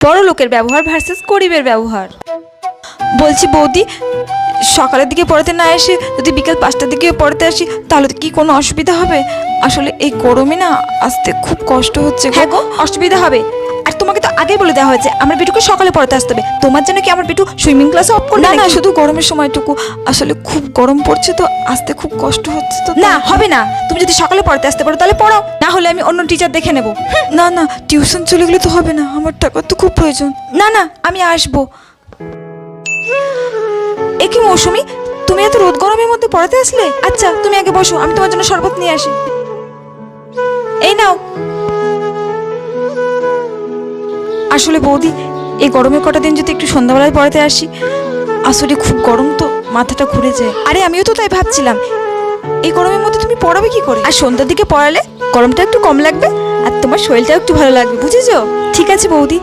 বড় লোকের ব্যবহার ভার্সেস গরিবের ব্যবহার। বলছি বৌদি, সকালের দিকে পড়াতে না এসে যদি বিকেল 5টার দিকে পড়াতে আসি তাহলে কি কোনো অসুবিধা হবে? আসলে এই গরমে না আসতে খুব কষ্ট হচ্ছে। হ্যাঁ গো, অসুবিধা হবে। আর তোমাকে তো আগেই বলে দেওয়া হয়েছে আমার বিটুকে সকালে পড়াতে আসতে হবে। তোমার জন্য কি আমার বিটু সুইমিং ক্লাসে অফ করবে না না, নাকি? শুধু গরমের সময়টুকু। আসলে খুব গরম পড়ছে তো আসতে খুব কষ্ট হচ্ছে তো। না, হবে না। তুমি যদি সকালে পড়াতে আসতে পারো তাহলে পড়াও, না হলে আমি অন্য টিচার দেখে নেব। না না, টিউশন চলে গেলে তো হবে না, আমার টাকা তো খুব প্রয়োজন। না না, আমি আসবো। এ কি মৌসুমি, তুমি এত রোদ গরমের মধ্যে পড়াতে আসলে? আচ্ছা তুমি আগে বসো, আমি তোমার জন্য শরবত নিয়ে আসি। এই নাও। আসলে বৌদি, এই গরমের কটা দিন যদি একটু সন্ধ্যাবেলায় পড়াতে আসি। আসলে খুব গরম তো, মাথাটা ঘুরে যায়। আরে আমিও তো তাই ভাবছিলাম, এই গরমের মধ্যে তুমি পড়াবে কি করে? আর সন্ধ্যার দিকে পড়ালে গরমটা একটু কম লাগবে আর তোমার শরীরটাও একটু ভালো লাগবে, বুঝেছো? ঠিক আছে বৌদি,